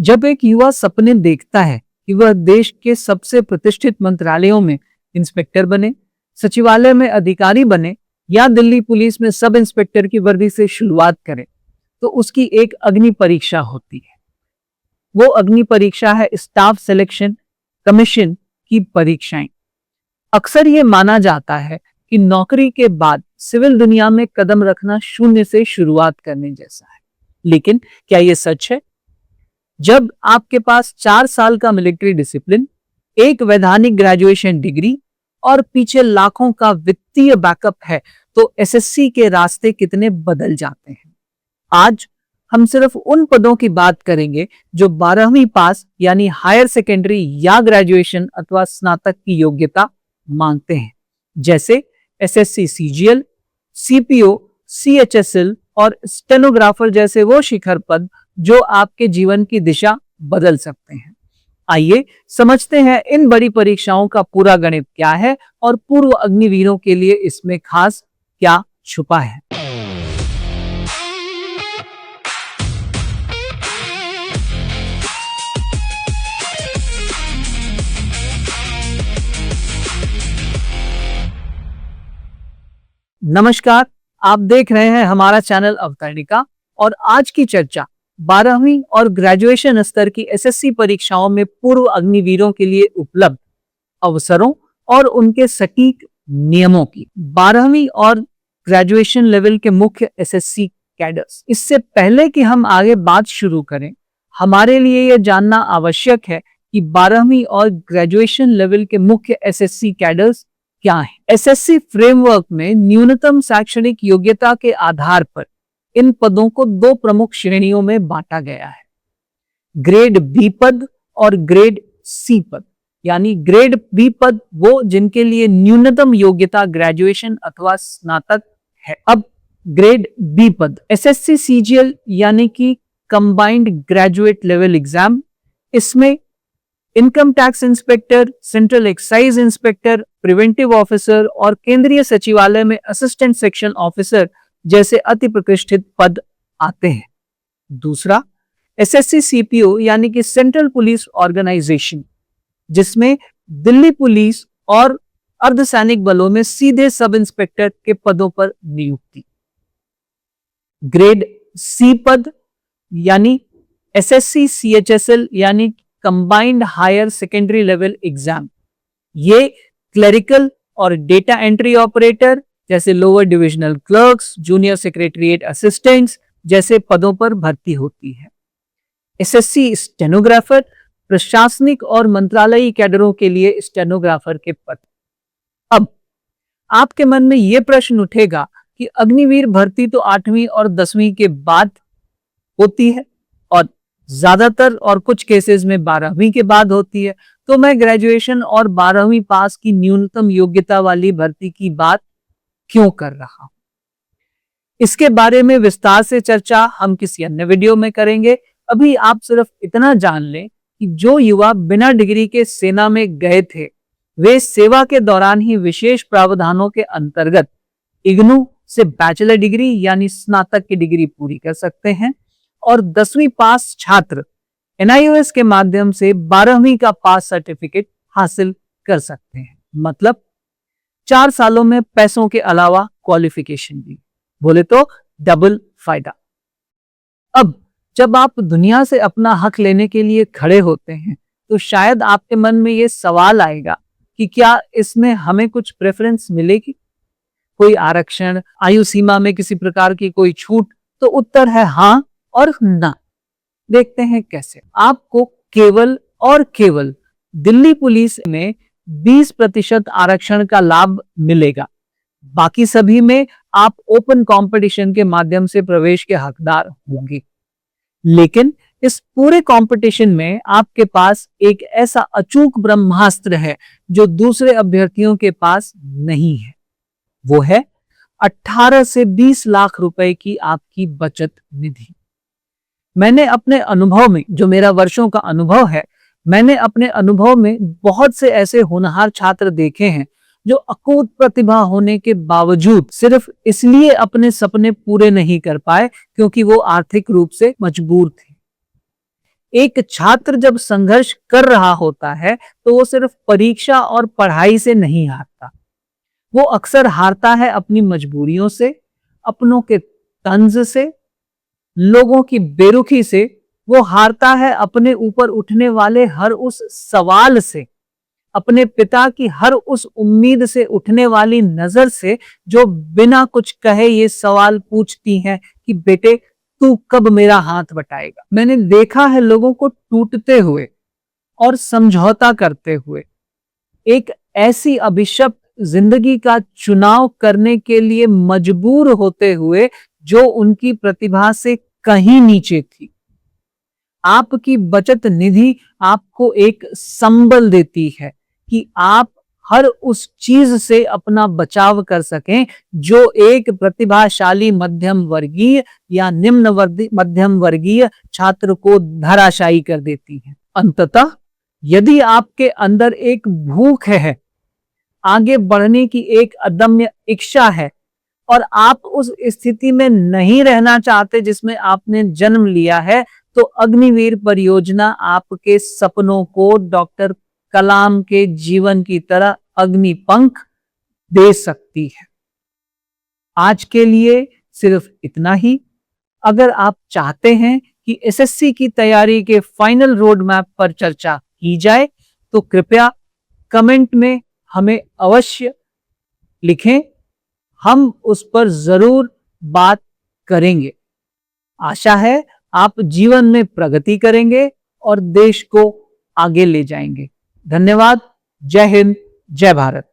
जब एक युवा सपने देखता है कि वह देश के सबसे प्रतिष्ठित मंत्रालयों में इंस्पेक्टर बने, सचिवालय में अधिकारी बने या दिल्ली पुलिस में सब इंस्पेक्टर की वर्दी से शुरुआत करे, तो उसकी एक अग्नि परीक्षा होती है। वो अग्नि परीक्षा है स्टाफ सिलेक्शन कमीशन की परीक्षाएं। अक्सर ये माना जाता है कि नौकरी के बाद सिविल दुनिया में कदम रखना शून्य से शुरुआत करने जैसा है। लेकिन क्या ये सच है? जब आपके पास 4 साल का मिलिट्री डिसिप्लिन, एक वैधानिक ग्रेजुएशन डिग्री और पीछे लाखों का वित्तीय बैकअप है, तो एसएससी के रास्ते कितने बदल जाते हैं। आज हम सिर्फ उन पदों की बात करेंगे जो 12वीं पास यानी हायर सेकेंडरी या ग्रेजुएशन अथवा स्नातक की योग्यता मांगते हैं, जैसे एसएससी सीजीएल, सीपीओ, सीएचएसएल और स्टेनोग्राफर जैसे वो शिखर पद जो आपके जीवन की दिशा बदल सकते हैं। आइए समझते हैं इन बड़ी परीक्षाओं का पूरा गणित क्या है और पूर्व अग्निवीरों के लिए इसमें खास क्या छुपा है। नमस्कार, आप देख रहे हैं हमारा चैनल अवतरणिका और आज की चर्चा 12वीं और ग्रेजुएशन स्तर की एसएससी परीक्षाओं में पूर्व अग्निवीरों के लिए उपलब्ध अवसरों और उनके सटीक नियमों की। 12वीं और ग्रेजुएशन लेवल के मुख्य एसएससी कैडर्स। इससे पहले कि हम आगे बात शुरू करें, हमारे लिए यह जानना आवश्यक है कि 12वीं और ग्रेजुएशन लेवल के मुख्य एसएससी कैडर्स क्या है। एसएससी फ्रेमवर्क में न्यूनतम शैक्षणिक योग्यता के आधार पर इन पदों को 2 प्रमुख श्रेणियों में बांटा गया है, ग्रेड बी पद और ग्रेड सी पद। यानी ग्रेड बी पद वो जिनके लिए न्यूनतम योग्यता ग्रेजुएशन अथवा स्नातक है। अब ग्रेड बी पद एसएससी सीजीएल यानी कि कंबाइंड ग्रेजुएट लेवल एग्जाम, इसमें income tax inspector, central excise inspector, preventive officer और केंद्रीय सचिवालय में असिस्टेंट सेक्शन ऑफिसर जैसे अति प्रतिष्ठित पद आते हैं। दूसरा एसएससी सीपीओ यानी कि सेंट्रल पुलिस ऑर्गेनाइजेशन, जिसमें दिल्ली पुलिस और अर्धसैनिक बलों में सीधे सब इंस्पेक्टर के पदों पर नियुक्ति। ग्रेड सी पद यानी एसएससी सीएचएसएल यानी combined higher secondary level exam, ये क्लरिकल और डेटा एंट्री ऑपरेटर जैसे lower divisional clerks, junior secretariat assistants जैसे पदों पर भर्ती होती है। एसएससी स्टेनोग्राफर प्रशासनिक और मंत्रालयी कैडरों के लिए स्टेनोग्राफर के पद। अब आपके मन में यह प्रश्न उठेगा कि अग्निवीर भर्ती तो 8वीं और 10वीं के बाद होती है और ज्यादातर और कुछ केसेस में 12वीं के बाद होती है, तो मैं ग्रेजुएशन और 12वीं पास की न्यूनतम योग्यता वाली भर्ती की बात क्यों कर रहा हूं। इसके बारे में विस्तार से चर्चा हम किसी अन्य वीडियो में करेंगे। अभी आप सिर्फ इतना जान लें कि जो युवा बिना डिग्री के सेना में गए थे, वे सेवा के दौरान ही विशेष प्रावधानों के अंतर्गत इग्नू से बैचलर डिग्री यानी स्नातक की डिग्री पूरी कर सकते हैं और 10वीं पास छात्र एनआईओएस के माध्यम से 12वीं का पास सर्टिफिकेट हासिल कर सकते हैं। मतलब 4 सालों में पैसों के अलावा क्वालिफिकेशन भी, बोले तो डबल फायदा। अब जब आप दुनिया से अपना हक लेने के लिए खड़े होते हैं, तो शायद आपके मन में यह सवाल आएगा कि क्या इसमें हमें कुछ प्रेफरेंस मिलेगी, कोई आरक्षण, आयु सीमा में किसी प्रकार की कोई छूट? तो उत्तर है हाँ और ना। देखते हैं कैसे। आपको केवल और केवल दिल्ली पुलिस में 20% आरक्षण का लाभ मिलेगा। बाकी सभी में आप ओपन कंपटीशन के माध्यम से प्रवेश के हकदार होंगे। लेकिन इस पूरे कंपटीशन में आपके पास एक ऐसा अचूक ब्रह्मास्त्र है जो दूसरे अभ्यर्थियों के पास नहीं है। वो है 18 से 20 लाख रुपए की आपकी बचत निधि। मैंने अपने अनुभव में, जो मेरा वर्षों का अनुभव है, मैंने अपने अनुभव में बहुत से ऐसे होनहार छात्र देखे हैं जो अकूत प्रतिभा होने के बावजूद सिर्फ इसलिए अपने सपने पूरे नहीं कर पाए क्योंकि वो आर्थिक रूप से मजबूर थे। एक छात्र जब संघर्ष कर रहा होता है तो वो सिर्फ परीक्षा और पढ़ाई से नहीं हारता, वो अक्सर हारता है अपनी मजबूरियों से, अपनों के तंज से, लोगों की बेरुखी से। वो हारता है अपने ऊपर उठने वाले हर उस सवाल से, अपने पिता की हर उस उम्मीद से उठने वाली नजर से जो बिना कुछ कहे ये सवाल पूछती है कि बेटे तू कब मेरा हाथ बटाएगा। मैंने देखा है लोगों को टूटते हुए और समझौता करते हुए, एक ऐसी अभिशप्त जिंदगी का चुनाव करने के लिए मजबूर होते हुए जो उनकी प्रतिभा से कहीं नीचे थी। आपकी बचत निधि आपको एक संबल देती है कि आप हर उस चीज से अपना बचाव कर सकें जो एक प्रतिभाशाली मध्यम वर्गीय या निम्न मध्यम वर्गीय छात्र को धराशायी कर देती है। अंततः यदि आपके अंदर एक भूख है, आगे बढ़ने की एक अदम्य इच्छा है और आप उस स्थिति में नहीं रहना चाहते जिसमें आपने जन्म लिया है, तो अग्निवीर परियोजना आपके सपनों को डॉक्टर कलाम के जीवन की तरह अग्निपंख दे सकती है। आज के लिए सिर्फ इतना ही। अगर आप चाहते हैं कि एसएससी की तैयारी के फाइनल रोड मैप पर चर्चा की जाए तो कृपया कमेंट में हमें अवश्य लिखें, हम उस पर जरूर बात करेंगे। आशा है आप जीवन में प्रगति करेंगे और देश को आगे ले जाएंगे। धन्यवाद। जय हिंद, जय भारत।